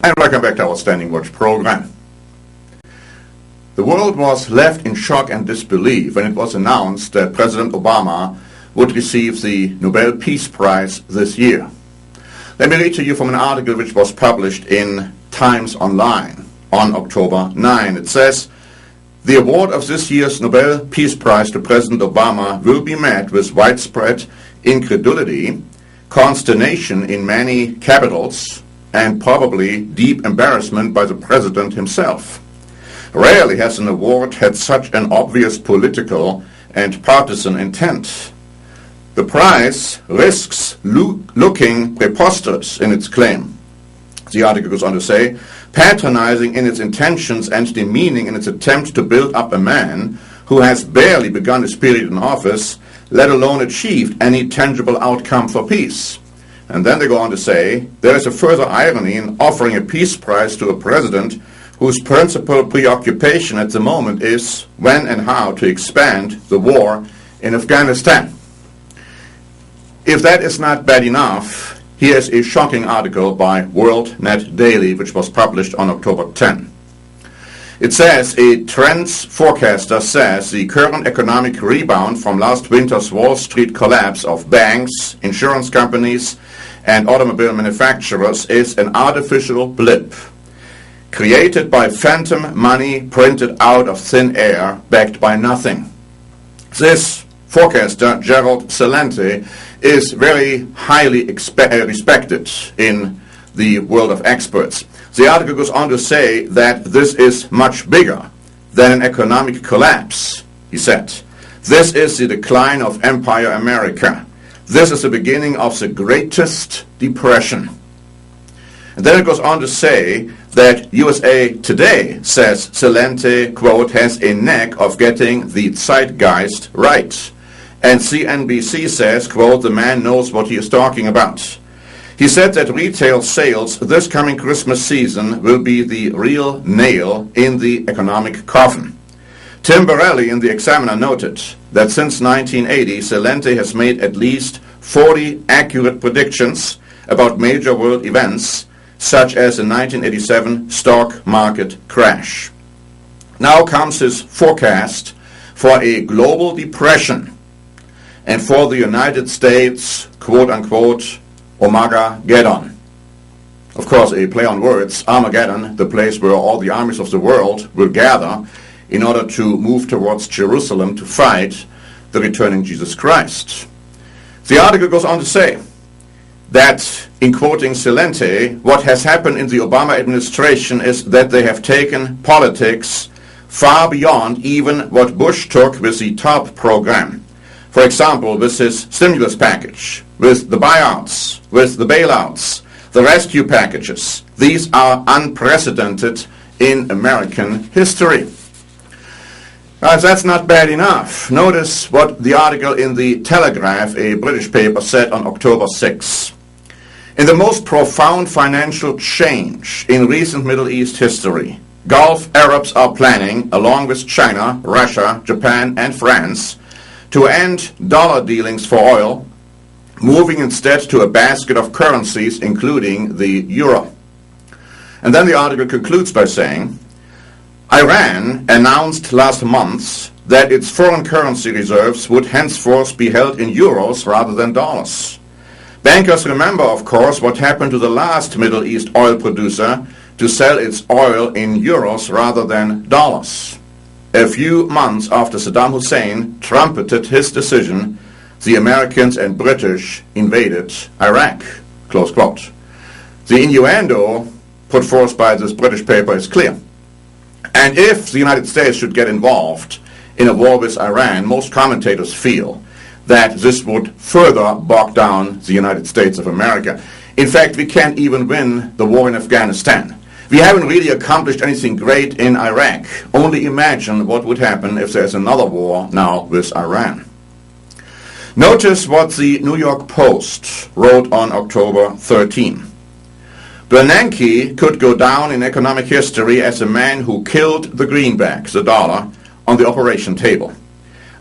And welcome back to our Standing Watch program. The world was left in shock and disbelief when it was announced that President Obama would receive the Nobel Peace Prize this year. Let me read to you from an article which was published in Times Online on October 9. It says, "The award of this year's Nobel Peace Prize to President Obama will be met with widespread incredulity, consternation in many capitals, and probably deep embarrassment by the president himself. Rarely has an award had such an obvious political and partisan intent. The prize risks looking preposterous in its claim," the article goes on to say, "patronizing in its intentions and demeaning in its attempt to build up a man who has barely begun his period in office, let alone achieved any tangible outcome for peace." And then they go on to say, "There is a further irony in offering a peace prize to a president whose principal preoccupation at the moment is when and how to expand the war in Afghanistan." If that is not bad enough, here's a shocking article by WorldNet Daily, which was published on October 10. It says, a trends forecaster says the current economic rebound from last winter's Wall Street collapse of banks, insurance companies, and automobile manufacturers is an artificial blip created by phantom money printed out of thin air, backed by nothing. This forecaster, Gerald Celente, is very highly respected in the world of experts. The article goes on to say that this is much bigger than an economic collapse, he said. This is the decline of Empire America. This is the beginning of the greatest depression. And then it goes on to say that USA Today says Celente, quote, has a knack of getting the zeitgeist right. And CNBC says, quote, the man knows what he is talking about. He said that retail sales this coming Christmas season will be the real nail in the economic coffin. Tim Borelli in the Examiner noted that since 1980, Celente has made at least 40 accurate predictions about major world events, such as the 1987 stock market crash. Now comes his forecast for a global depression and for the United States, quote-unquote, Obamageddon. Of course, a play on words, Armageddon, the place where all the armies of the world will gather in order to move towards Jerusalem to fight the returning Jesus Christ. The article goes on to say that, in quoting Celente, what has happened in the Obama administration is that they have taken politics far beyond even what Bush took with the TARP program. For example, with his stimulus package, with the buyouts, with the bailouts, the rescue packages. These are unprecedented in American history. As that's not bad enough, notice what the article in the Telegraph, a British paper, said on October 6. In the most profound financial change in recent Middle East history, Gulf Arabs are planning, along with China, Russia, Japan, and France, to end dollar dealings for oil, moving instead to a basket of currencies, including the euro. And then the article concludes by saying, Iran announced last month that its foreign currency reserves would henceforth be held in euros rather than dollars. Bankers remember, of course, what happened to the last Middle East oil producer to sell its oil in euros rather than dollars. A few months after Saddam Hussein trumpeted his decision, the Americans and British invaded Iraq, close quote. The innuendo put forth by this British paper is clear. And if the United States should get involved in a war with Iran, most commentators feel that this would further bog down the United States of America. In fact, we can't even win the war in Afghanistan. We haven't really accomplished anything great in Iraq. Only imagine what would happen if there's another war now with Iran. Notice what the New York Post wrote on October 13. Bernanke could go down in economic history as a man who killed the greenback, the dollar, on the operation table.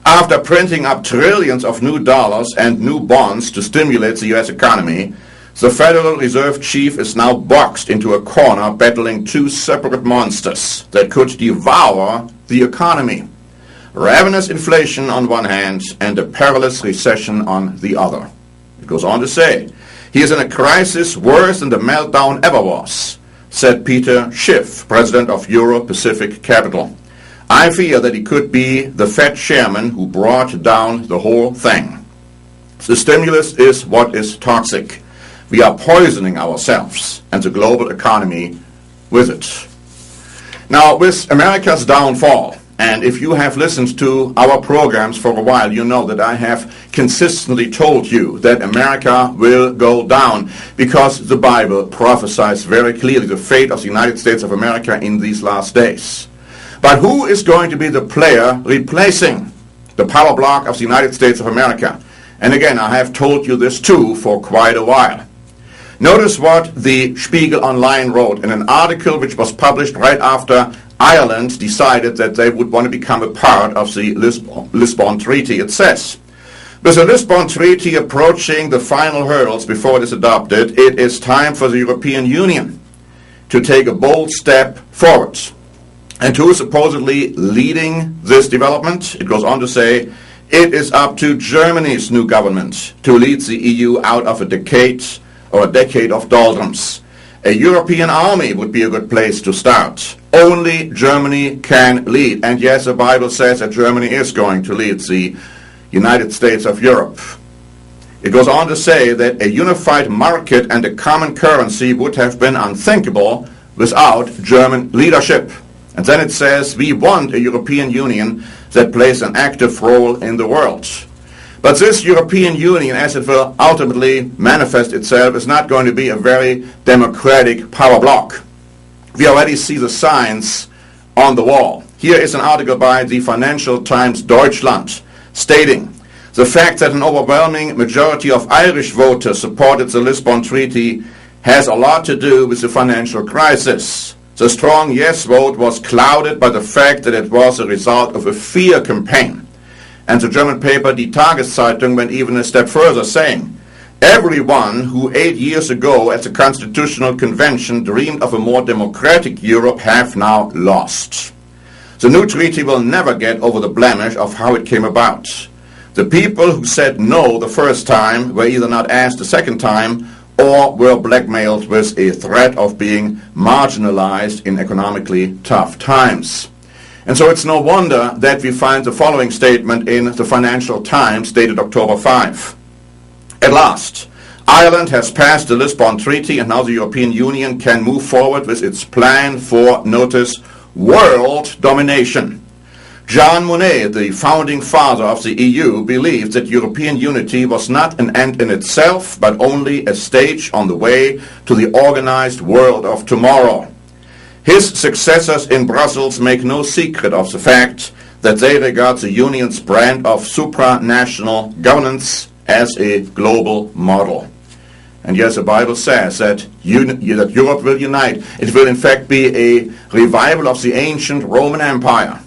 After printing up trillions of new dollars and new bonds to stimulate the U.S. economy, The Federal Reserve Chief is now boxed into a corner battling two separate monsters that could devour the economy. Ravenous inflation on one hand and a perilous recession on the other. It goes on to say, he is in a crisis worse than the meltdown ever was, said Peter Schiff, president of Euro-Pacific Capital. I fear that he could be the Fed chairman who brought down the whole thing. The stimulus is what is toxic. We are poisoning ourselves and the global economy with it. Now, with America's downfall, and if you have listened to our programs for a while, you know that I have consistently told you that America will go down because the Bible prophesies very clearly the fate of the United States of America in these last days. But who is going to be the player replacing the power block of the United States of America? And again, I have told you this too for quite a while. Notice what the Spiegel Online wrote in an article which was published right after Ireland decided that they would want to become a part of the Lisbon Treaty. It says, with the Lisbon Treaty approaching the final hurdles before it is adopted, it is time for the European Union to take a bold step forward. And who is supposedly leading this development? It goes on to say, it is up to Germany's new government to lead the EU out of a decade of doldrums. A European army would be a good place to start. Only Germany can lead. And yes, the Bible says that Germany is going to lead the United States of Europe. It goes on to say that a unified market and a common currency would have been unthinkable without German leadership. And then it says, we want a European Union that plays an active role in the world. But this European Union, as it will ultimately manifest itself, is not going to be a very democratic power bloc. We already see the signs on the wall. Here is an article by the Financial Times Deutschland stating, the fact that an overwhelming majority of Irish voters supported the Lisbon Treaty has a lot to do with the financial crisis. The strong yes vote was clouded by the fact that it was a result of a fear campaign. And the German paper Die Tageszeitung went even a step further, saying, everyone who 8 years ago at the Constitutional Convention dreamed of a more democratic Europe have now lost. The new treaty will never get over the blemish of how it came about. The people who said no the first time were either not asked the second time or were blackmailed with a threat of being marginalized in economically tough times. And so it's no wonder that we find the following statement in the Financial Times dated October 5. At last, Ireland has passed the Lisbon Treaty and now the European Union can move forward with its plan for, notice, world domination. Jean Monnet, the founding father of the EU, believed that European unity was not an end in itself, but only a stage on the way to the organized world of tomorrow. His successors in Brussels make no secret of the fact that they regard the Union's brand of supranational governance as a global model. And yes, the Bible says that Europe will unite. It will in fact be a revival of the ancient Roman Empire.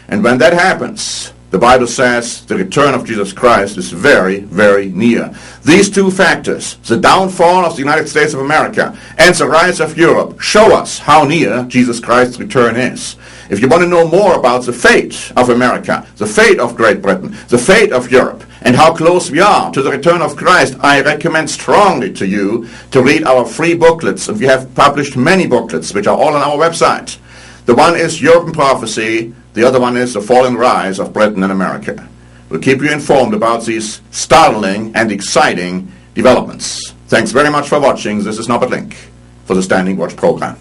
And when that happens, the Bible says the return of Jesus Christ is very, very near. These two factors, the downfall of the United States of America and the rise of Europe, show us how near Jesus Christ's return is. If you want to know more about the fate of America, the fate of Great Britain, the fate of Europe, and how close we are to the return of Christ, I recommend strongly to you to read our free booklets. And we have published many booklets, which are all on our website. The one is Europe and Prophecy. The other one is The Fall and Rise of Britain and America. We'll keep you informed about these startling and exciting developments. Thanks very much for watching. This is Norbert Link for the Standing Watch program.